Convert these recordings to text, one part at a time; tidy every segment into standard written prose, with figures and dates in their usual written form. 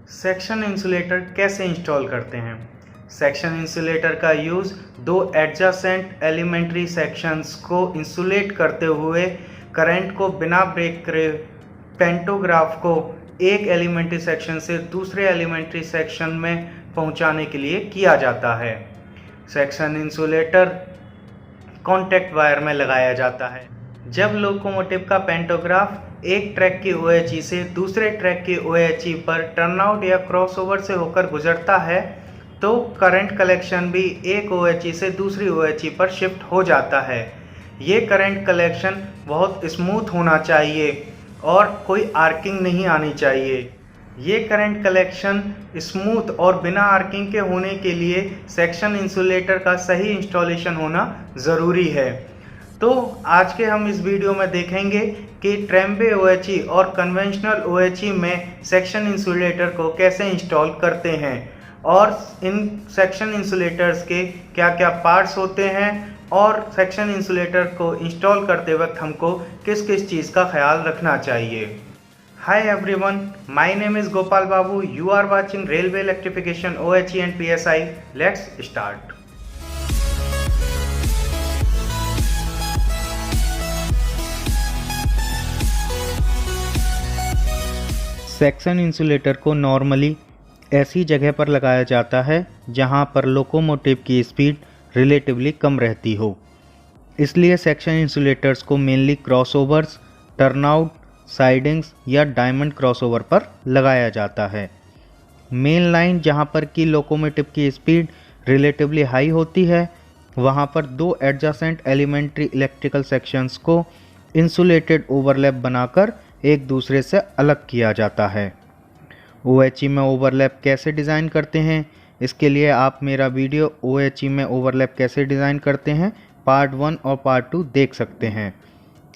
Section insulator कैसे install करते हैं। सेक्शन इंसुलेटर का यूज़ दो एडजेसेंट एलिमेंट्री सेक्शंस को इंसुलेट करते हुए करंट को बिना ब्रेक करे पेंटोग्राफ को एक एलिमेंट्री सेक्शन से दूसरे एलिमेंट्री सेक्शन में पहुंचाने के लिए किया जाता है। सेक्शन इंसुलेटर कॉन्टैक्ट वायर में लगाया जाता है। जब लोकोमोटिव का पेंटोग्राफ एक ट्रैक की OHE से दूसरे ट्रैक की OHE पर टर्नआउट या क्रॉसओवर से होकर गुजरता है तो करंट कलेक्शन भी एक OHE से दूसरी OHE पर शिफ्ट हो जाता है। ये करंट कलेक्शन बहुत स्मूथ होना चाहिए और कोई आर्किंग नहीं आनी चाहिए। ये करंट कलेक्शन स्मूथ और बिना आर्किंग के होने के लिए सेक्शन इंसुलेटर का सही इंस्टॉलेशन होना ज़रूरी है। तो आज के हम इस वीडियो में देखेंगे कि ट्रेम्बे OHE और कन्वेंशनल OHE में सेक्शन इंसुलेटर को कैसे इंस्टॉल करते हैं और इन सेक्शन इंसुलेटर्स के क्या क्या पार्ट्स होते हैं और सेक्शन इंसुलेटर को इंस्टॉल करते वक्त हमको किस किस चीज़ का ख्याल रखना चाहिए। Hi everyone, my name is Gopal Babu. You are watching Railway Electrification OHE and PSI. Let's start. Section insulator को नॉर्मली ऐसी जगह पर लगाया जाता है जहां पर लोकोमोटिव की स्पीड रिलेटिवली कम रहती हो। इसलिए सेक्शन इंसुलेटर्स को मेनली क्रॉसओवर्स, टर्नआउट, साइडिंग्स या डायमंड क्रॉसओवर पर लगाया जाता है। मेन लाइन जहां पर कि लोकोमोटिव की स्पीड रिलेटिवली हाई होती है वहां पर दो एडजेसेंट एलिमेंट्री इलेक्ट्रिकल सेक्शंस को इंसुलेटेड ओवरलैप बनाकर एक दूसरे से अलग किया जाता है। OHE में ओवरलैप कैसे डिज़ाइन करते हैं, इसके लिए आप मेरा वीडियो OHE में ओवरलैप कैसे डिज़ाइन करते हैं पार्ट 1 और पार्ट 2 देख सकते हैं।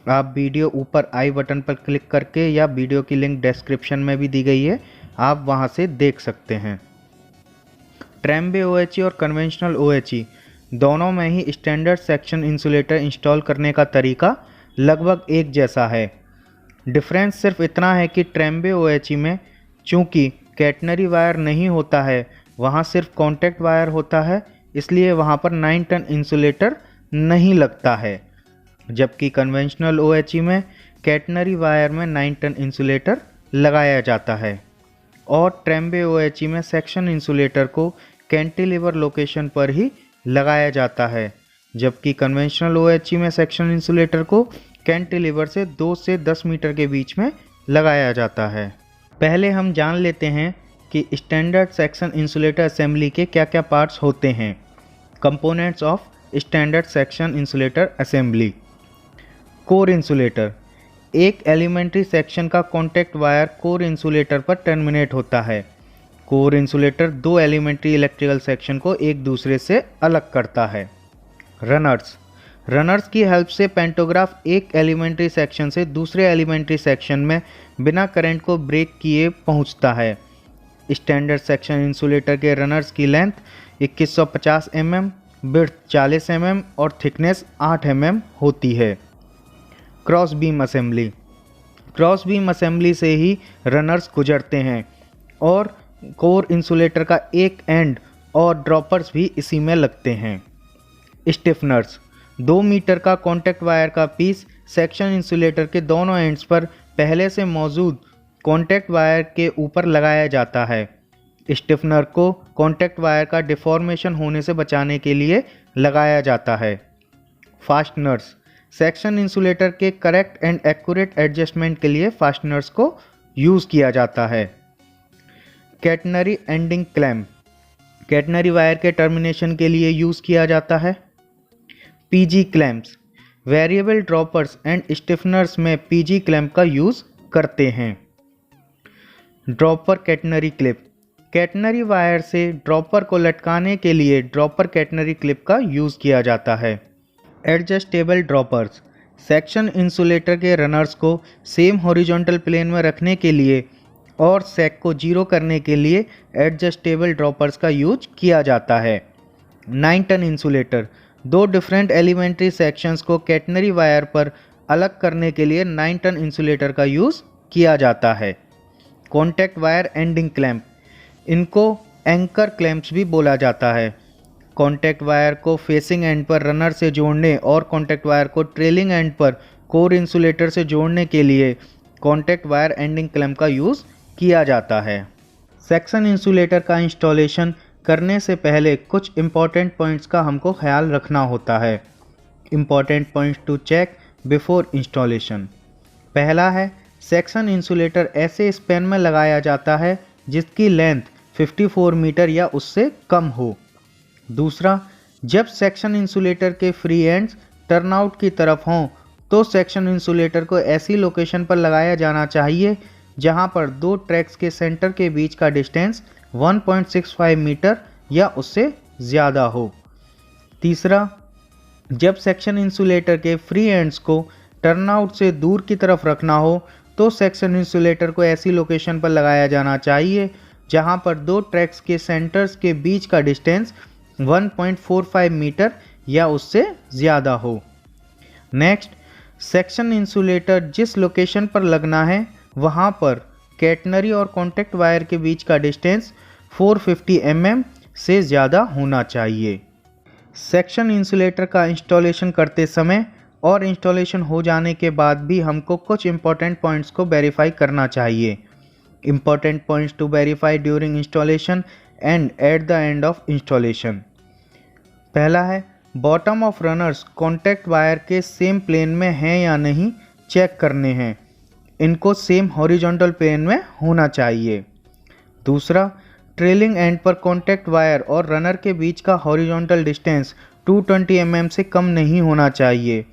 आप वीडियो ऊपर आई बटन पर क्लिक करके या वीडियो की लिंक डिस्क्रिप्शन में भी दी गई है, आप वहां से देख सकते हैं। ट्रेम्बे OHE और कन्वेंशनल OHE दोनों में ही स्टैंडर्ड सेक्शन इंसुलेटर इंस्टॉल करने का तरीका लगभग एक जैसा है। डिफरेंस सिर्फ इतना है कि ट्रेम्बे OHE में चूँकि कैटनरी वायर नहीं होता है, वहाँ सिर्फ कॉन्टैक्ट वायर होता है, इसलिए वहाँ पर 9 टन इंसुलेटर नहीं लगता है, जबकि कन्वेंशनल OHE में कैटनरी वायर में 9 टन इंसुलेटर लगाया जाता है। और ट्रेम्बे OHE में सेक्शन इंसुलेटर को कैंटिलीवर लोकेशन पर ही लगाया जाता है, जबकि कन्वेंशनल OHE में सेक्शन इंसुलेटर को कैंटिलीवर से 2 से 10 मीटर के बीच में लगाया जाता है। पहले हम जान लेते हैं कि स्टैंडर्ड सेक्शन इंसुलेटर असेंबली के क्या क्या पार्ट्स होते हैं। Components of standard section insulator assembly. Core insulator, एक एलिमेंट्री सेक्शन का कॉन्टैक्ट वायर कोर इंसुलेटर पर टर्मिनेट होता है। कोर इंसुलेटर दो एलिमेंट्री इलेक्ट्रिकल सेक्शन को एक दूसरे से अलग करता है। रनर्स, रनर्स की हेल्प से पेंटोग्राफ एक एलिमेंट्री सेक्शन से दूसरे एलिमेंट्री सेक्शन में बिना करंट को ब्रेक किए पहुंचता है। स्टैंडर्ड सेक्शन इंसुलेटर के रनर्स की लेंथ 2150 mm, विड्थ 40 mm और थिकनेस 8 mm होती है। Cross beam assembly, cross beam assembly से ही रनर्स गुजरते हैं और कोर इंसुलेटर का एक एंड और ड्रॉपर्स भी इसी में लगते हैं। स्टिफनर्स, 2 मीटर का कॉन्टैक्ट वायर का पीस सेक्शन इंसुलेटर के दोनों एंड्स पर पहले से मौजूद कॉन्टैक्ट वायर के ऊपर लगाया जाता है। स्टिफनर को कॉन्टैक्ट वायर का डिफॉर्मेशन होने से बचाने के लिए लगाया जाता है। फास्टनर्स, सेक्शन इंसुलेटर के करेक्ट एंड एक्यूरेट एडजस्टमेंट के लिए फास्टनर्स को यूज़ किया जाता है। Catenary ending clamp, catenary wire के टर्मिनेशन के लिए यूज़ किया जाता है। PG clamps, variable droppers and stiffeners में PG क्लैम्प का यूज़ करते हैं। Dropper catenary clip, catenary wire से ड्रॉपर को लटकाने के लिए ड्रॉपर कैटनरी क्लिप का यूज़ किया जाता है। एडजस्टेबल ड्रॉपर्स, सेक्शन इंसुलेटर के रनर्स को सेम हॉरिजॉन्टल प्लेन में रखने के लिए और सेक को जीरो करने के लिए एडजस्टेबल ड्रॉपर्स का यूज किया जाता है। 9 टन इंसुलेटर, दो डिफरेंट एलिमेंट्री सेक्शंस को कैटनरी वायर पर अलग करने के लिए 9 टन इंसुलेटर का यूज़ किया जाता है। कॉन्टैक्ट वायर एंडिंग क्लैंप, इनको एंकर क्लैंप्स भी बोला जाता है। कॉन्टैक्ट वायर को फेसिंग एंड पर रनर से जोड़ने और कॉन्टैक्ट वायर को ट्रेलिंग एंड पर कोर इंसुलेटर से जोड़ने के लिए कॉन्टैक्ट वायर एंडिंग क्लैंप का यूज़ किया जाता है। सेक्शन इंसुलेटर का इंस्टॉलेशन करने से पहले कुछ इम्पॉर्टेंट पॉइंट्स का हमको ख्याल रखना होता है। Important points to check before installation. पहला है, सेक्शन इंसुलेटर ऐसे स्पैन में लगाया जाता है जिसकी लेंथ 54 मीटर या उससे कम हो। दूसरा, जब सेक्शन इंसुलेटर के फ्री एंड्स टर्नआउट की तरफ हों तो सेक्शन इंसुलेटर को ऐसी लोकेशन पर लगाया जाना चाहिए जहां पर दो ट्रैक्स के सेंटर के बीच का डिस्टेंस 1.65 मीटर या उससे ज़्यादा हो। तीसरा, जब सेक्शन इंसुलेटर के फ्री एंड्स को टर्नआउट से दूर की तरफ रखना हो तो सेक्शन इंसुलेटर को ऐसी लोकेशन पर लगाया जाना चाहिए जहां पर दो ट्रैक्स के सेंटर्स के बीच का डिस्टेंस 1.45 मीटर या उससे ज़्यादा हो। नेक्स्ट, सेक्शन इंसुलेटर जिस लोकेशन पर लगना है वहां पर कैटनरी और कॉन्टैक्ट वायर के बीच का डिस्टेंस 450 mm से ज़्यादा होना चाहिए। सेक्शन इंसुलेटर का इंस्टॉलेशन करते समय और इंस्टॉलेशन हो जाने के बाद भी हमको कुछ इंपॉर्टेंट पॉइंट्स को वेरीफाई करना चाहिए। Important points to verify during installation and at the end of installation. पहला है, bottom of runners contact wire के सेम प्लेन में हैं या नहीं चेक करने हैं। इनको सेम हॉरिजॉन्टल प्लेन में होना चाहिए। दूसरा, ट्रेलिंग एंड पर कॉन्टैक्ट वायर और रनर के बीच का हॉरिजॉन्टल डिस्टेंस 220 mm से कम नहीं होना चाहिए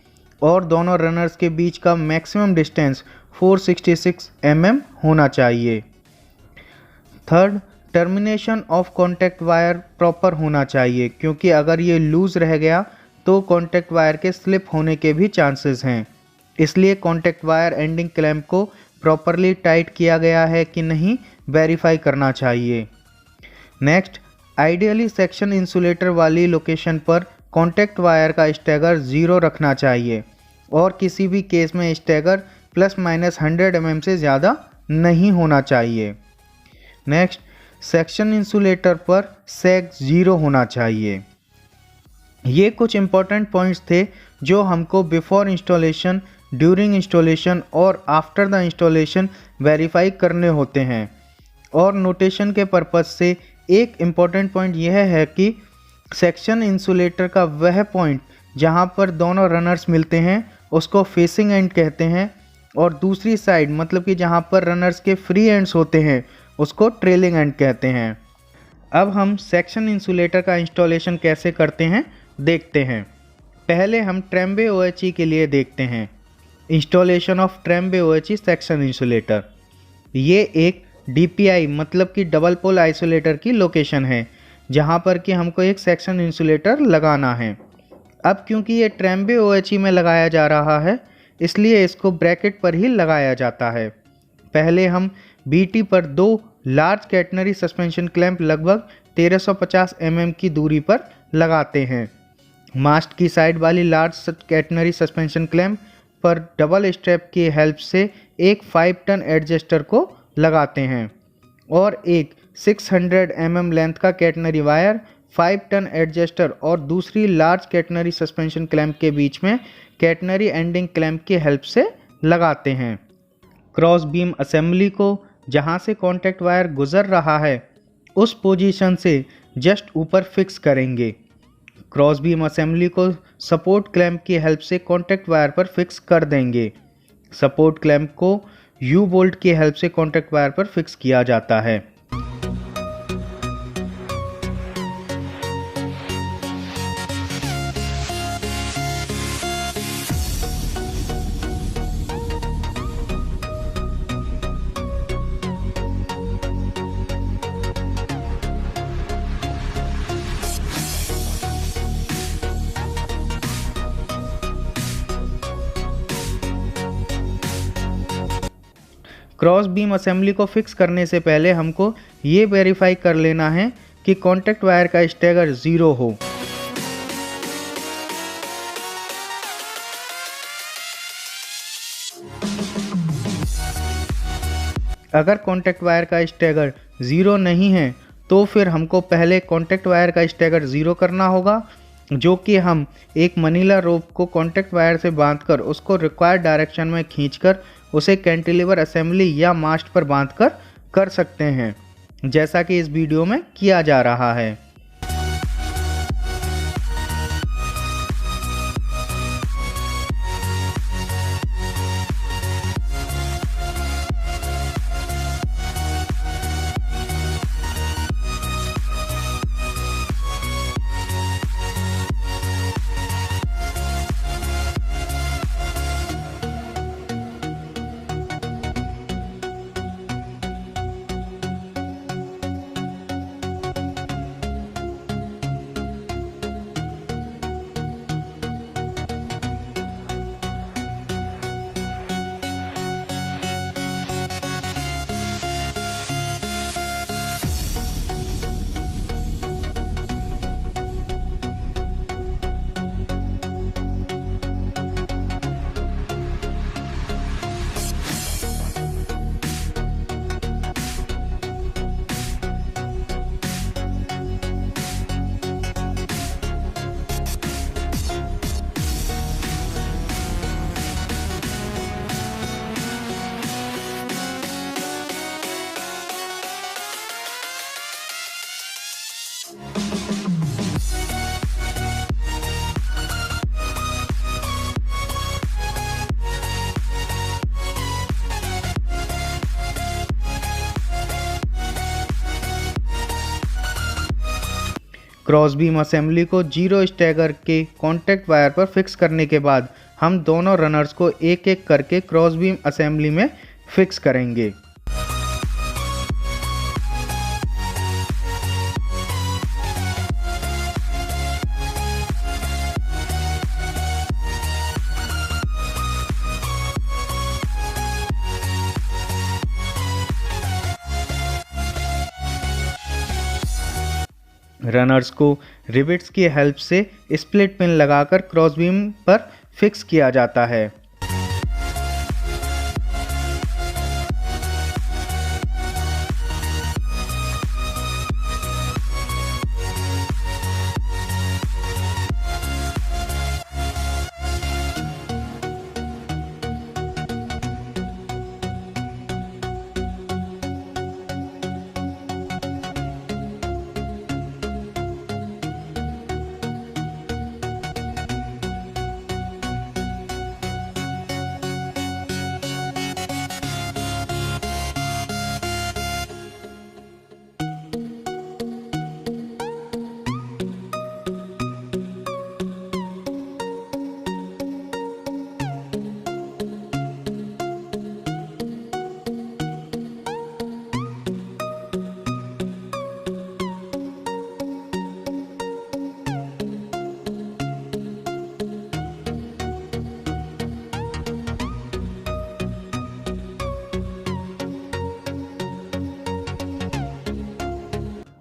और दोनों रनर्स के बीच का मैक्सिमम डिस्टेंस 466 mm होना चाहिए। Third, termination of contact wire proper होना चाहिए क्योंकि अगर ये लूज़ रह गया तो कॉन्टैक्ट वायर के स्लिप होने के भी चांसेस हैं। इसलिए कॉन्टैक्ट वायर एंडिंग क्लैंप को प्रॉपरली टाइट किया गया है कि नहीं वेरीफाई करना चाहिए। नेक्स्ट, आइडियली सेक्शन इंसुलेटर वाली लोकेशन पर कॉन्टैक्ट वायर का स्टैगर 0 रखना चाहिए और किसी भी केस में स्टैगर ±100 mm से ज़्यादा नहीं होना चाहिए। नेक्स्ट, सेक्शन इंसुलेटर पर सैग 0 होना चाहिए। ये कुछ इंपॉर्टेंट पॉइंट्स थे जो हमको बिफोर इंस्टॉलेशन, ड्यूरिंग इंस्टॉलेशन और आफ्टर द इंस्टॉलेशन वेरीफाई करने होते हैं। और नोटेशन के पर्पज़ से एक इम्पॉर्टेंट पॉइंट यह है कि सेक्शन इंसुलेटर का वह पॉइंट जहां पर दोनों रनर्स मिलते हैं उसको फेसिंग एंड कहते हैं और दूसरी साइड मतलब कि जहां पर रनर्स के फ्री एंड्स होते हैं उसको ट्रेलिंग एंड कहते हैं। अब हम सेक्शन इंसुलेटर का इंस्टॉलेशन कैसे करते हैं देखते हैं। पहले हम ट्रेम्बे OHE के लिए देखते हैं। Installation of Trombay OHE section insulator. ये एक DPI मतलब कि डबल पोल आइसोलेटर की लोकेशन है जहां पर कि हमको एक सेक्शन इंसुलेटर लगाना है। अब क्योंकि ये ट्रेम्बे OHE में लगाया जा रहा है इसलिए इसको ब्रैकेट पर ही लगाया जाता है। पहले हम BT पर दो लार्ज कैटनरी सस्पेंशन क्लैंप लगभग 1350 mm की दूरी पर लगाते हैं। मास्ट की साइड वाली लार्ज कैटनरी सस्पेंशन क्लैंप पर डबल स्ट्रैप की हेल्प से एक 5 टन एडजस्टर को लगाते हैं और एक 600 mm लेंथ का कैटनरी वायर 5 टन एडजस्टर और दूसरी लार्ज कैटनरी सस्पेंशन क्लैंप के बीच में कैटनरी एंडिंग क्लैंप की हेल्प से लगाते हैं। क्रॉस बीम असेंबली को जहां से कॉन्टैक्ट वायर गुजर रहा है उस पोजीशन से जस्ट ऊपर फिक्स करेंगे। क्रॉस बीम असेंबली को सपोर्ट क्लैंप की हेल्प से कॉन्टैक्ट वायर पर फिक्स कर देंगे। सपोर्ट क्लैंप को यू बोल्ट की हेल्प से कॉन्टैक्ट वायर पर फिक्स किया जाता है। क्रॉस बीम असेंबली को फिक्स करने से पहले हमको ये वेरीफाई कर लेना है कि कॉन्टैक्ट वायर का स्टैगर 0 हो। अगर कॉन्टैक्ट वायर का स्टैगर ज़ीरो नहीं है तो फिर हमको पहले कॉन्टैक्ट वायर का स्टैगर ज़ीरो करना होगा, जो कि हम एक मनीला रोप को कॉन्टैक्ट वायर से बांधकर उसको रिक्वायर्ड डायरेक्शन में खींचकर उसे कैंटिलीवर असेंबली या मास्ट पर बांधकर कर सकते हैं, जैसा कि इस वीडियो में किया जा रहा है। क्रॉस बीम असेंबली को जीरो स्टैगर के कॉन्टैक्ट वायर पर फिक्स करने के बाद हम दोनों रनर्स को एक एक करके क्रॉस बीम असेंबली में फिक्स करेंगे। रनर्स को रिवेट्स की हेल्प से स्प्लिट पिन लगाकर क्रॉस बीम पर फिक्स किया जाता है।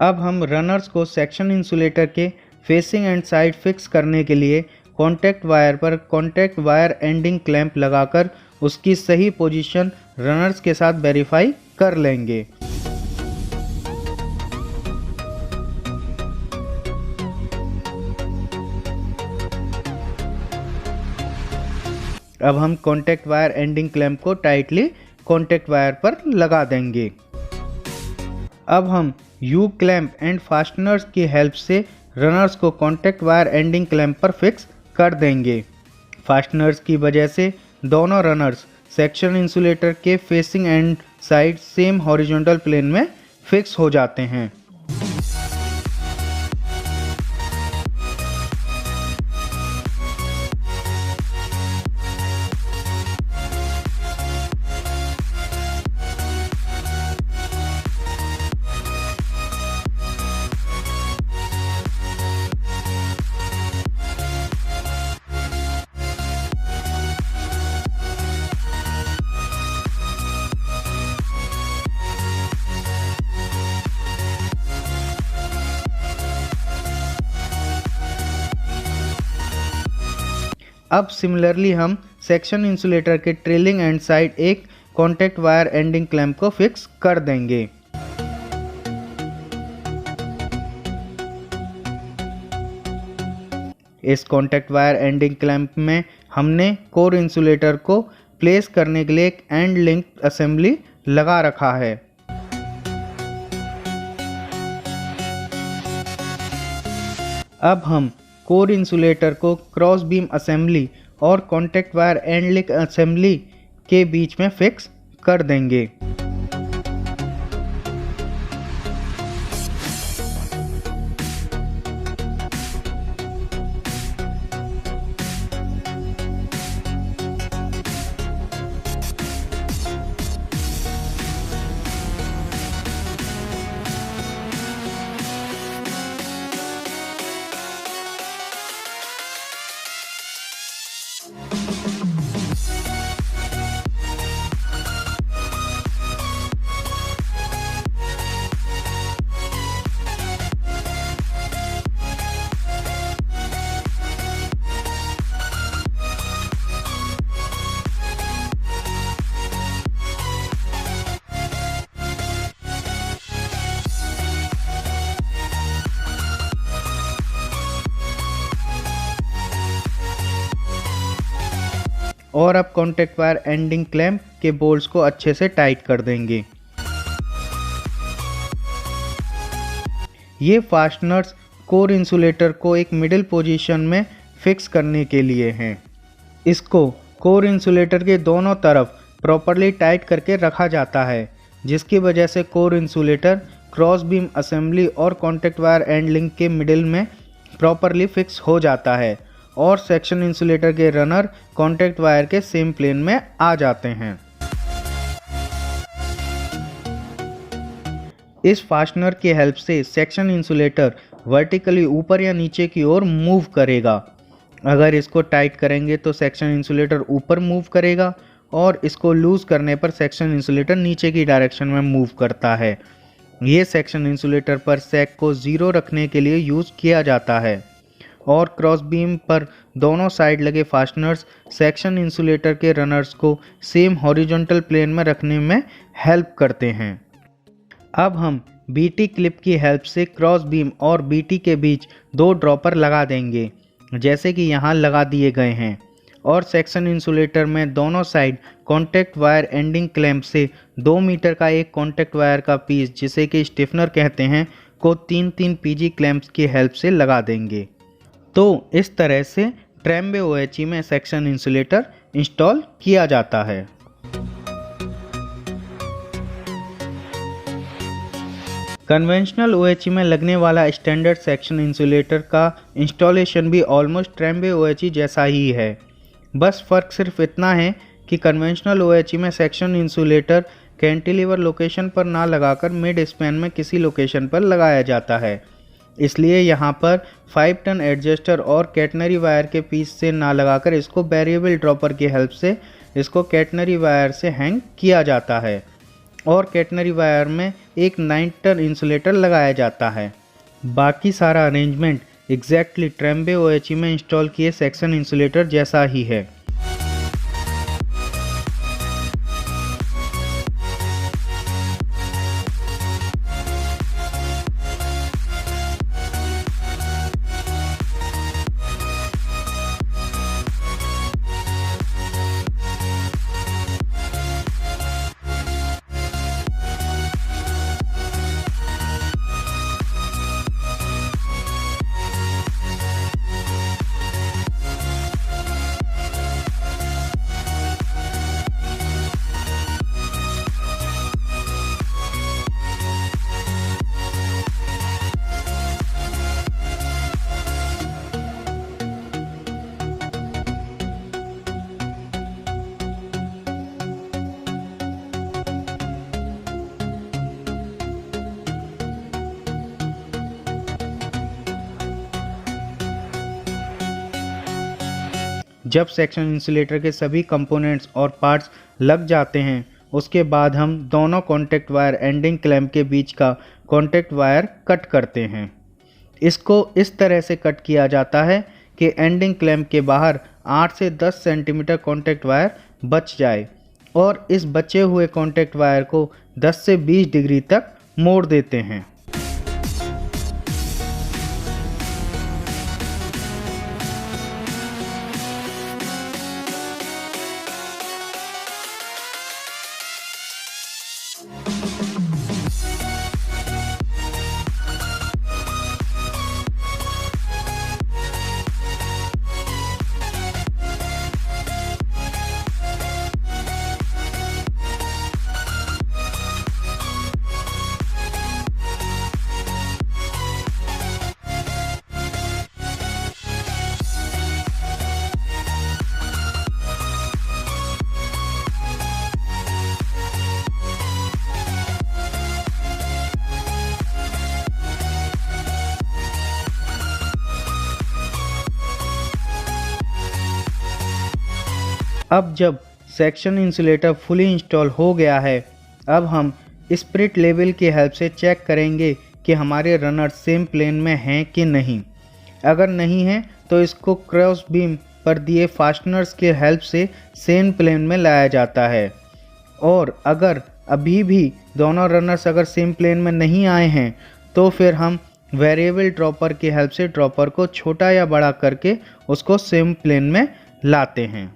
अब हम रनर्स को सेक्शन इंसुलेटर के फेसिंग एंड साइड फिक्स करने के लिए कॉन्टैक्ट वायर पर कॉन्टैक्ट वायर एंडिंग क्लैंप लगाकर उसकी सही पोजीशन रनर्स के साथ वेरीफाई कर लेंगे। अब हम कॉन्टैक्ट वायर एंडिंग क्लैंप को टाइटली कॉन्टैक्ट वायर पर लगा देंगे। अब हम यू क्लैंप एंड फास्टनर्स की हेल्प से रनर्स को कॉन्टैक्ट वायर एंडिंग क्लैंप पर फिक्स कर देंगे। फास्टनर्स की वजह से दोनों रनर्स सेक्शन इंसुलेटर के facing end side same horizontal plane में फिक्स हो जाते हैं। अब सिमिलरली हम सेक्शन इंसुलेटर के ट्रेलिंग एंड साइड एक कॉन्टैक्ट वायर एंडिंग क्लैंप को फिक्स कर देंगे। इस कॉन्टैक्ट वायर एंडिंग क्लैंप में हमने कोर इंसुलेटर को प्लेस करने के लिए एक एंड लिंक असेंबली लगा रखा है। अब हम कोर इंसुलेटर को क्रॉस बीम असेंबली और contact wire and link assembly के बीच में फिक्स कर देंगे। और अब कॉन्टैक्ट वायर एंडिंग क्लैंप के बोल्ट्स को अच्छे से टाइट कर देंगे। ये फास्टनर्स कोर इंसुलेटर को एक मिडिल पोजीशन में फिक्स करने के लिए हैं। इसको कोर इंसुलेटर के दोनों तरफ प्रॉपरली टाइट करके रखा जाता है, जिसकी वजह से core insulator cross beam assembly और कॉन्टैक्ट वायर एंड लिंक के मिडिल में प्रॉपरली फिक्स हो जाता है और सेक्शन इंसुलेटर के रनर कॉन्टैक्ट वायर के सेम प्लेन में आ जाते हैं। इस फास्टनर की हेल्प से सेक्शन इंसुलेटर वर्टिकली ऊपर या नीचे की ओर मूव करेगा। अगर इसको टाइट करेंगे तो सेक्शन इंसुलेटर ऊपर मूव करेगा और इसको लूज करने पर सेक्शन इंसुलेटर नीचे की डायरेक्शन में मूव करता है। ये सेक्शन इंसुलेटर पर सैग को ज़ीरो रखने के लिए यूज़ किया जाता है और क्रॉस बीम पर दोनों साइड लगे फास्टनर्स सेक्शन इंसुलेटर के रनर्स को सेम हॉरिजॉन्टल प्लेन में रखने में हेल्प करते हैं। अब हम बीटी क्लिप की हेल्प से क्रॉस बीम और बीटी के बीच दो ड्रॉपर लगा देंगे, जैसे कि यहाँ लगा दिए गए हैं, और सेक्शन इंसुलेटर में दोनों side contact wire ending clamp से 2 मीटर का एक कॉन्टैक्ट वायर का पीस, जिसे कि स्टिफनर कहते हैं, को 3-3 पीजी क्लैंप्स की हेल्प से लगा देंगे। तो इस तरह से ट्रेम्बे OHE में सेक्शन इंसुलेटर इंस्टॉल किया जाता है। कन्वेंशनल OHE में लगने वाला स्टैंडर्ड सेक्शन इंसुलेटर का इंस्टॉलेशन भी ऑलमोस्ट ट्रेम्बे OHE जैसा ही है। बस फ़र्क सिर्फ इतना है कि कन्वेंशनल OHE में सेक्शन इंसुलेटर कैंटिलीवर लोकेशन पर ना लगाकर मिड स्पैन में किसी लोकेशन पर लगाया जाता है। इसलिए यहाँ पर 5 टन एडजस्टर और कैटनरी वायर के पीस से ना लगाकर इसको वेरिएबल ड्रॉपर की हेल्प से इसको कैटनरी वायर से हैंग किया जाता है और कैटनरी वायर में एक 9 टन इंसुलेटर लगाया जाता है। बाकी सारा अरेंजमेंट एग्जैक्टली ट्रेम्बे OHE में इंस्टॉल किए सेक्शन इंसुलेटर जैसा ही है। जब सेक्शन इंसुलेटर के सभी कंपोनेंट्स और पार्ट्स लग जाते हैं, उसके बाद हम दोनों कॉन्टैक्ट वायर एंडिंग क्लैंप के बीच का कॉन्टैक्ट वायर कट करते हैं। इसको इस तरह से कट किया जाता है कि एंडिंग क्लैंप के बाहर 8 से 10 सेंटीमीटर कॉन्टैक्ट वायर बच जाए और इस बचे हुए कॉन्टैक्ट वायर को 10 से 20 डिग्री तक मोड़ देते हैं। अब जब सेक्शन इंसुलेटर फुली इंस्टॉल हो गया है, अब हम स्पिरिट लेवल की हेल्प से चेक करेंगे कि हमारे रनर सेम प्लेन में हैं कि नहीं। अगर नहीं है तो इसको क्रॉस बीम पर दिए फास्टनर्स के हेल्प से सेम प्लेन में लाया जाता है। और अगर अभी भी दोनों रनर्स अगर सेम प्लेन में नहीं आए हैं तो फिर हम वेरिएबल ड्रॉपर की हेल्प से ड्रॉपर को छोटा या बड़ा करके उसको सेम प्लेन में लाते हैं।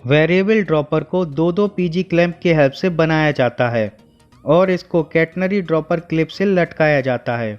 वेरिएबल ड्रॉपर को दो पीजी क्लैंप की हेल्प से बनाया जाता है और इसको कैटनरी ड्रॉपर क्लिप से लटकाया जाता है।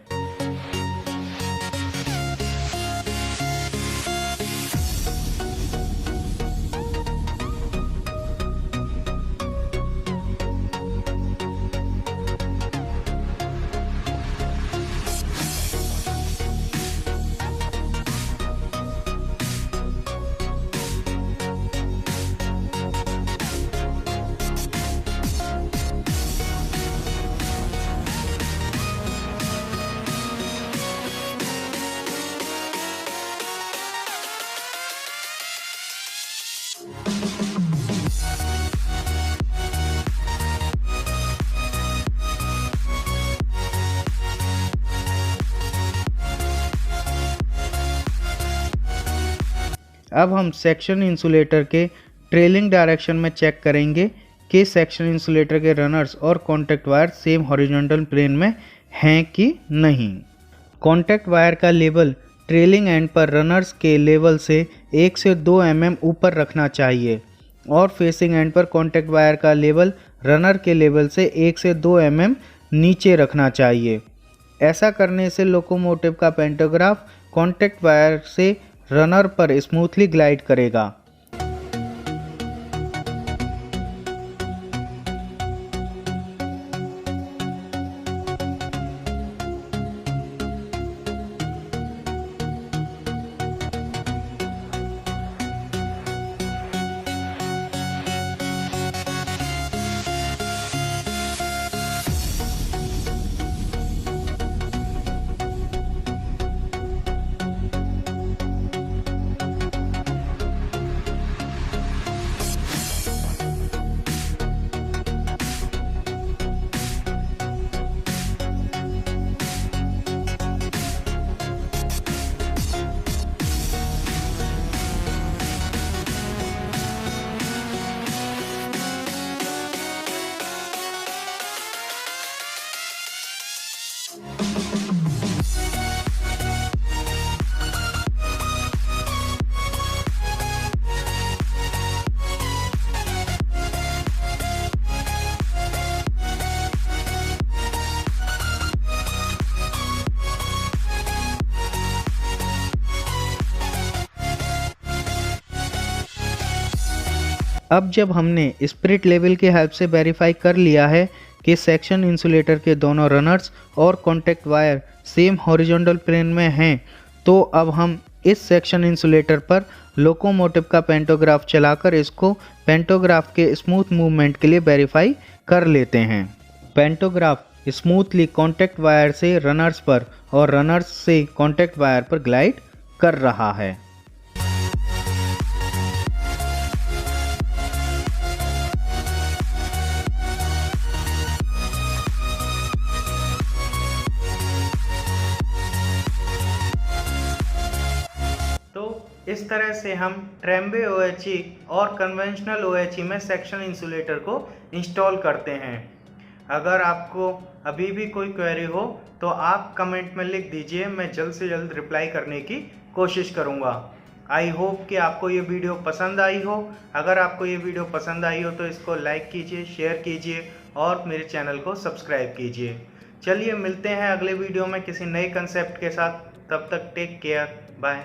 अब हम सेक्शन इंसुलेटर के ट्रेलिंग डायरेक्शन में चेक करेंगे कि सेक्शन इंसुलेटर के रनर्स और contact wire same horizontal plane में हैं कि नहीं। कॉन्टैक्ट वायर का लेवल ट्रेलिंग एंड पर रनर्स के लेवल से 1 से 2 mm ऊपर रखना चाहिए और फेसिंग एंड पर कॉन्टैक्ट वायर का लेवल रनर के लेवल से 1 से 2 mm नीचे रखना चाहिए। ऐसा करने से लोकोमोटिव का पेंटोग्राफ कॉन्टैक्ट वायर से रनर पर स्मूथली ग्लाइड करेगा। अब जब हमने स्पिरिट लेवल की हेल्प से वेरीफाई कर लिया है कि सेक्शन इंसुलेटर के दोनों रनर्स और contact wire same horizontal plane में हैं, तो अब हम इस सेक्शन इंसुलेटर पर लोकोमोटिव का पेंटोग्राफ चलाकर इसको पेंटोग्राफ के स्मूथ मूवमेंट के लिए वेरीफाई कर लेते हैं। पेंटोग्राफ स्मूथली कॉन्टैक्ट वायर से रनर्स पर और रनर्स से कॉन्टैक्ट वायर पर ग्लाइड कर रहा है। इस तरह से हम ट्रेम्बे OHE और कन्वेंशनल OHE में सेक्शन इंसुलेटर को इंस्टॉल करते हैं। अगर आपको अभी भी कोई क्वेरी हो तो आप कमेंट में लिख दीजिए, मैं जल्द से जल्द रिप्लाई करने की कोशिश करूँगा। आई होप कि आपको ये वीडियो पसंद आई हो। अगर आपको ये वीडियो पसंद आई हो तो इसको लाइक कीजिए, शेयर कीजिए और मेरे चैनल को सब्सक्राइब कीजिए। चलिए मिलते हैं अगले वीडियो में किसी नए कंसेप्ट के साथ। तब तक टेक केयर, बाय।